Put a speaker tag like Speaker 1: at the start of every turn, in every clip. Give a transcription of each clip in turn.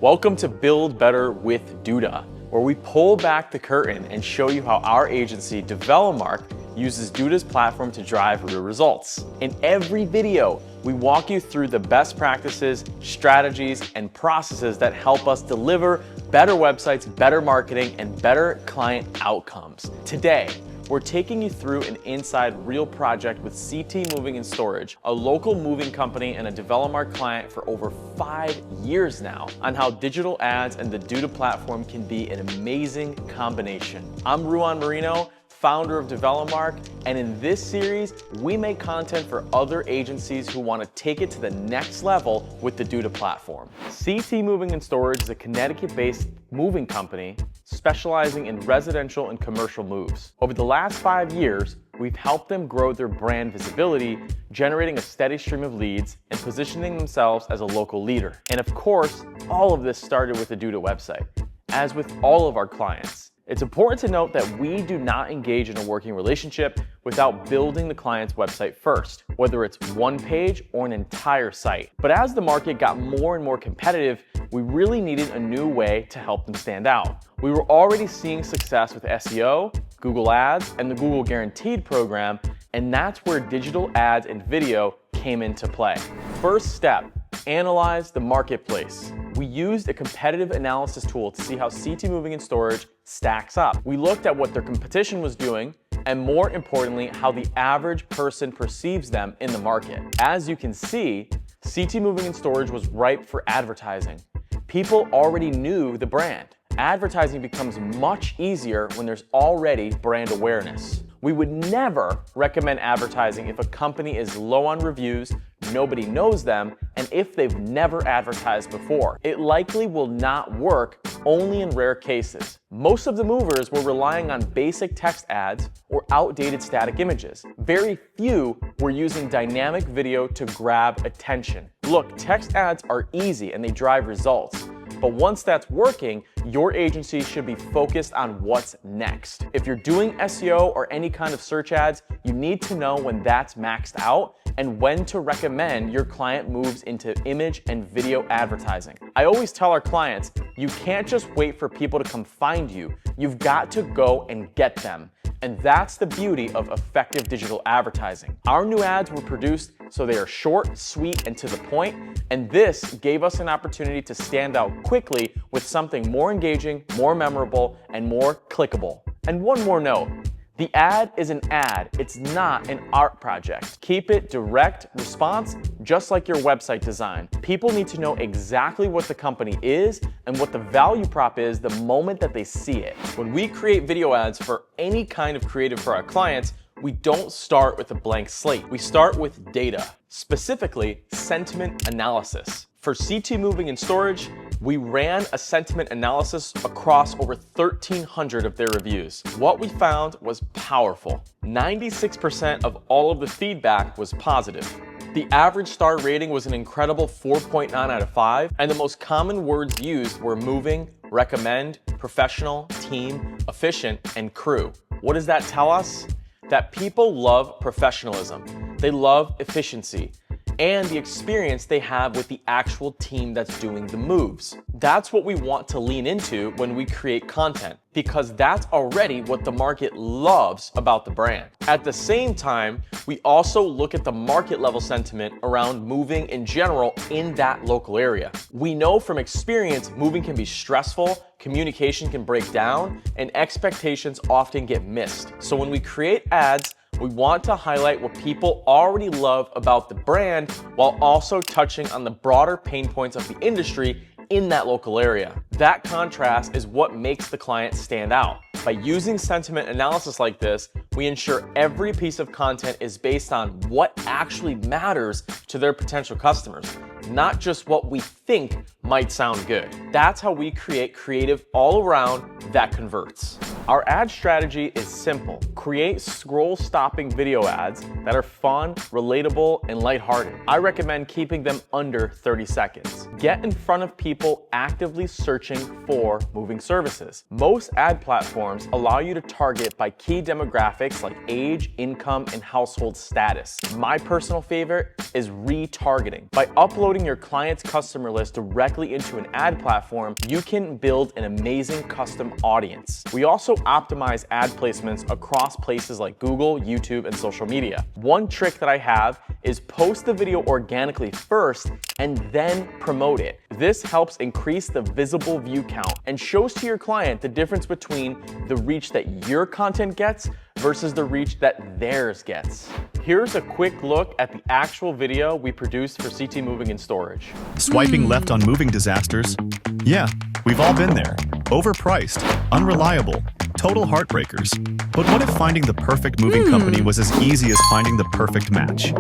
Speaker 1: Welcome to Build Better with Duda, where we pull back the curtain and show you how our agency, Duda uses Duda's platform to drive real results. In every video, we walk you through the best practices, strategies, and processes that help us deliver better websites, better marketing, and better client outcomes. Today, we're taking you through an inside real project with CT Moving and Storage, a local moving company and a Developmark client for over 5 years now, on how digital ads and the Duda platform can be an amazing combination. I'm Ruan Marinho, founder of Developmark, and in this series, we make content for other agencies who want to take it to the next level with the Duda platform. CT Moving and Storage is a Connecticut-based moving company specializing in residential and commercial moves. Over the last 5 years, we've helped them grow their brand visibility, generating a steady stream of leads and positioning themselves as a local leader. And of course, all of this started with the Duda website. As with all of our clients, it's important to note that we do not engage in a working relationship without building the client's website first, whether it's one page or an entire site. But as the market got more and more competitive, we really needed a new way to help them stand out. We were already seeing success with SEO, Google Ads, and the Google Guaranteed program, and that's where digital ads and video came into play. First step, analyze the marketplace. We used a competitive analysis tool to see how CT Moving and Storage stacks up. We looked at what their competition was doing, and more importantly, how the average person perceives them in the market. As you can see, CT Moving and Storage was ripe for advertising. People already knew the brand. Advertising becomes much easier when there's already brand awareness. We would never recommend advertising if a company is low on reviews, nobody knows them, and if they've never advertised before. It likely will not work only in rare cases. Most of the movers were relying on basic text ads or outdated static images. Very few were using dynamic video to grab attention. Look, text ads are easy and they drive results. But once that's working, your agency should be focused on what's next. If you're doing SEO or any kind of search ads, you need to know when that's maxed out and when to recommend your client moves into image and video advertising. I always tell our clients, you can't just wait for people to come find you. You've got to go and get them. And that's the beauty of effective digital advertising. Our new ads were produced so they are short, sweet, and to the point, and this gave us an opportunity to stand out quickly with something more engaging, more memorable, and more clickable. And one more note, the ad is an ad, it's not an art project. Keep it direct response, just like your website design. People need to know exactly what the company is and what the value prop is the moment that they see it. When we create video ads for any kind of creative for our clients, we don't start with a blank slate. We start with data, specifically sentiment analysis. For CT Moving and Storage, we ran a sentiment analysis across over 1,300 of their reviews. What we found was powerful. 96% of all of the feedback was positive. The average star rating was an incredible 4.9 out of 5, and the most common words used were moving, recommend, professional, team, efficient, and crew. What does that tell us? That people love professionalism. They love efficiency and the experience they have with the actual team that's doing the moves. That's what we want to lean into when we create content, because that's already what the market loves about the brand. At the same time, we also look at the market level sentiment around moving in general in that local area. We know from experience moving can be stressful, communication can break down, and expectations often get missed. So when we create ads, we want to highlight what people already love about the brand while also touching on the broader pain points of the industry in that local area. That contrast is what makes the client stand out. By using sentiment analysis like this, we ensure every piece of content is based on what actually matters to their potential customers, not just what we think might sound good. That's how we create creative all around that converts. Our ad strategy is simple. Create scroll-stopping video ads that are fun, relatable, and lighthearted. I recommend keeping them under 30 seconds. get in front of people actively searching for moving services. Most ad platforms allow you to target by key demographics like age, income, and household status. My personal favorite is retargeting. By uploading your client's customer list directly into an ad platform, you can build an amazing custom audience. We also optimize ad placements across places like Google, YouTube, and social media. One trick that I have is post the video organically first and then promote it. This helps increase the visible view count and shows to your client the difference between the reach that your content gets versus the reach that theirs gets. Here's a quick look at the actual video we produced for CT Moving and Storage.
Speaker 2: Swiping left on moving disasters? Yeah, we've all been there. Overpriced, unreliable, total heartbreakers. But what if finding the perfect moving company was as easy as finding the perfect match?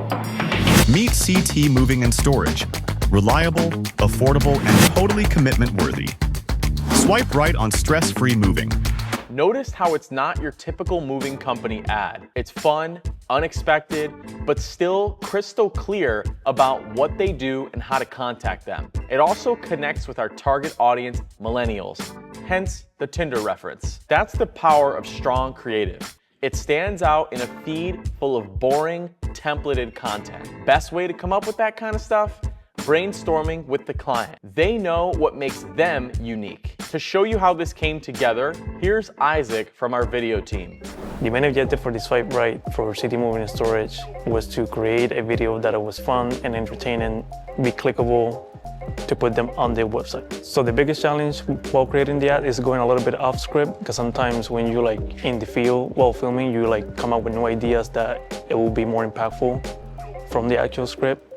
Speaker 2: Meet CT Moving and Storage. Reliable, affordable, and totally commitment-worthy. Swipe right on stress-free moving.
Speaker 1: Notice how it's not your typical moving company ad. It's fun, unexpected, but still crystal clear about what they do and how to contact them. It also connects with our target audience, millennials, hence the Tinder reference. That's the power of strong creative. It stands out in a feed full of boring, templated content. Best way to come up with that kind of stuff? Brainstorming with the client. They know what makes them unique. To show you how this came together, here's Isaac from our video team.
Speaker 3: The main objective for the swipe right for CT Moving and Storage was to create a video that was fun and entertaining, be clickable, to put them on their website. So the biggest challenge while creating the ad is going a little bit off script, because sometimes when you in the field while filming, you come up with new ideas that it will be more impactful from the actual script.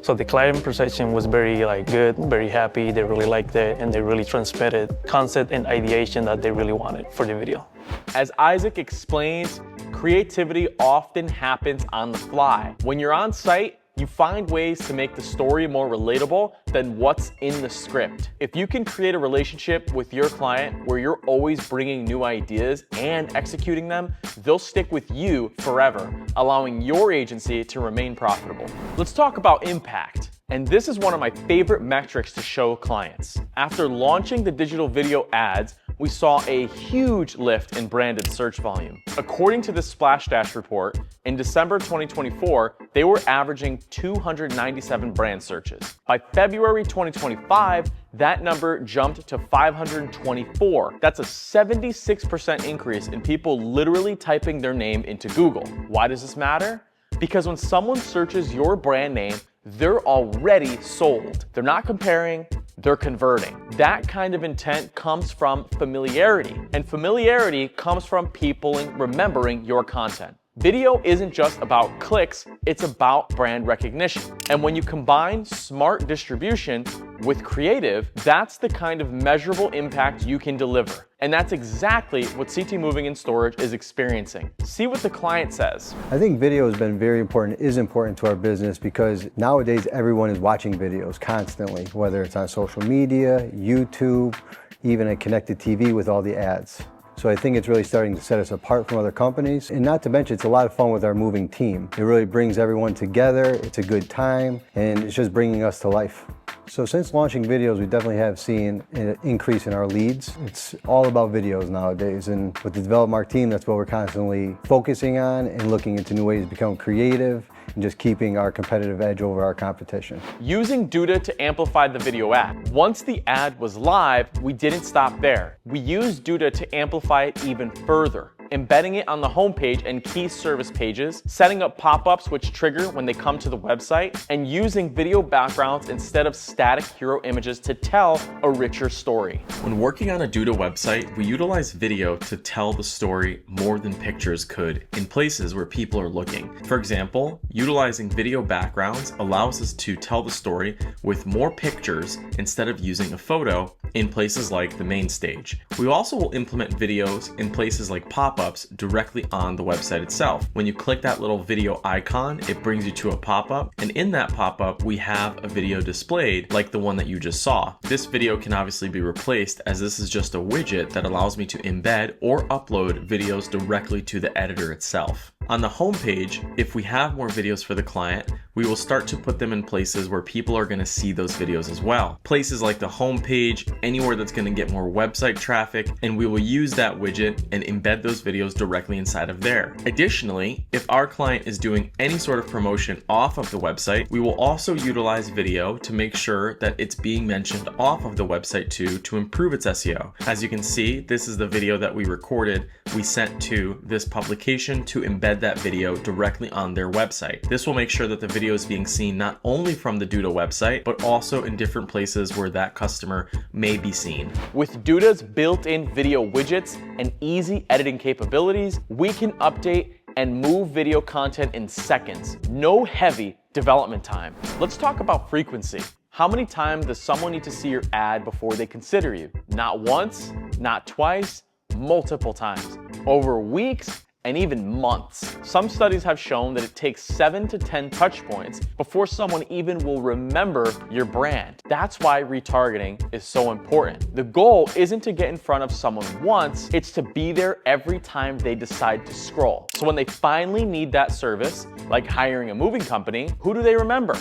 Speaker 3: So the client perception was very good, very happy. They really liked it, and they really transmitted concept and ideation that they really wanted for the video.
Speaker 1: As Isaac explains, creativity often happens on the fly. When you're on site, you find ways to make the story more relatable than what's in the script. If you can create a relationship with your client where you're always bringing new ideas and executing them, they'll stick with you forever, allowing your agency to remain profitable. Let's talk about impact. And this is one of my favorite metrics to show clients. After launching the digital video ads, we saw a huge lift in branded search volume. According to the Splashdash's report, in December 2024, they were averaging 297 brand searches. By February 2025, that number jumped to 524. That's a 76% increase in people literally typing their name into Google. Why does this matter? Because when someone searches your brand name, they're already sold. They're not comparing, they're converting. That kind of intent comes from familiarity, and familiarity comes from people remembering your content. Video isn't just about clicks, it's about brand recognition. And when you combine smart distribution with creative, that's the kind of measurable impact you can deliver. And that's exactly what CT Moving and Storage is experiencing. See what the client says.
Speaker 4: I think video has been very important, is important to our business, because nowadays everyone is watching videos constantly, whether it's on social media, YouTube, even a connected TV with all the ads. So I think it's really starting to set us apart from other companies. And not to mention, it's a lot of fun with our moving team. It really brings everyone together, it's a good time, and it's just bringing us to life. So since launching videos, we definitely have seen an increase in our leads. It's all about videos nowadays, and with the DevelopMark team, that's what we're constantly focusing on and looking into new ways to become creative and just keeping our competitive edge over our competition.
Speaker 1: Using Duda to amplify the video ad. Once the ad was live, we didn't stop there. We used Duda to amplify it even further, embedding it on the homepage and key service pages, setting up pop-ups which trigger when they come to the website, and using video backgrounds instead of static hero images to tell a richer story. When working on a Duda website, we utilize video to tell the story more than pictures could in places where people are looking. For example, utilizing video backgrounds allows us to tell the story with more pictures instead of using a photo in places like the main stage. We also will implement videos in places like pop-ups directly on the website itself. When you click that little video icon, it brings you to a pop-up, and in that pop-up, we have a video displayed like the one that you just saw. This video can obviously be replaced, as this is just a widget that allows me to embed or upload videos directly to the editor itself. On the homepage, if we have more videos for the client, we will start to put them in places where people are going to see those videos as well. Places like the homepage, anywhere that's going to get more website traffic, and we will use that widget and embed those videos directly inside of there. Additionally, if our client is doing any sort of promotion off of the website, we will also utilize video to make sure that it's being mentioned off of the website too, to improve its SEO. As you can see, this is the video that we recorded. We sent to this publication to embed that video directly on their website. This will make sure that the video is being seen not only from the Duda website, but also in different places where that customer may be seen. With Duda's built-in video widgets and easy editing capabilities, we can update and move video content in seconds. No heavy development time. Let's talk about frequency. How many times does someone need to see your ad before they consider you? Not once, not twice, multiple times, over weeks, and even months. Some studies have shown that it takes 7 to 10 touch points before someone even will remember your brand. That's why retargeting is so important. The goal isn't to get in front of someone once, it's to be there every time they decide to scroll. So when they finally need that service, like hiring a moving company, who do they remember?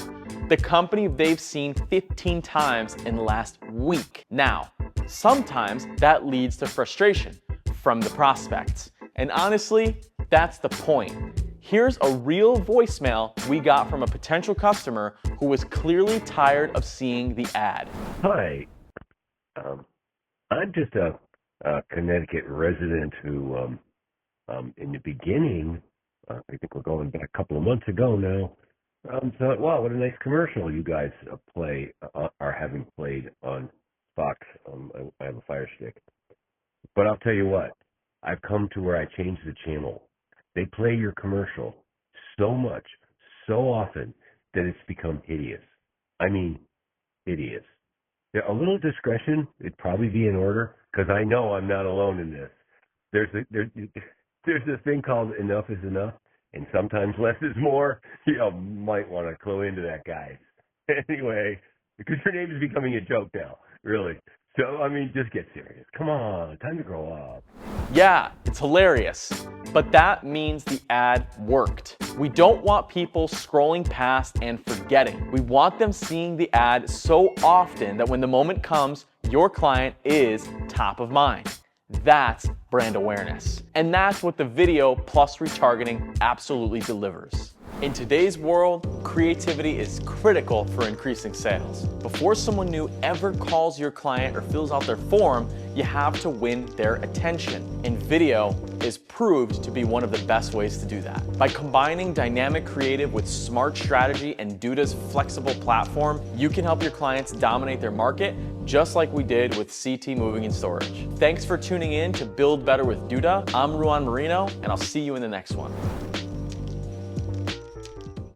Speaker 1: The company they've seen 15 times in the last week. Now, sometimes that leads to frustration from the prospects. And honestly, that's the point. Here's a real voicemail we got from a potential customer who was clearly tired of seeing the ad.
Speaker 5: Hi, I'm just a Connecticut resident who, in the beginning, I think we're going back a couple of months ago now, thought, wow, what a nice commercial you guys are having played on Fox. I have a Fire Stick. But I'll tell you what. I've come to where I change the channel. They play your commercial so much, so often, that it's become hideous. I mean, hideous. A little discretion would probably be in order, because I know I'm not alone in this. There's a thing called enough is enough, and sometimes less is more. You might want to clue into that, guys. Anyway, because your name is becoming a joke now, really. So, I mean, just get serious. Come on, time to grow up.
Speaker 1: Yeah, it's hilarious, but that means the ad worked. We don't want people scrolling past and forgetting. We want them seeing the ad so often that when the moment comes, your client is top of mind. That's brand awareness. And that's what the video plus retargeting absolutely delivers. In today's world, creativity is critical for increasing sales. Before someone new ever calls your client or fills out their form, you have to win their attention. And video is proved to be one of the best ways to do that. By combining dynamic creative with smart strategy and Duda's flexible platform, you can help your clients dominate their market just like we did with CT Moving and Storage. Thanks for tuning in to Build Better with Duda. I'm Ruan Marinho, and I'll see you in the next one.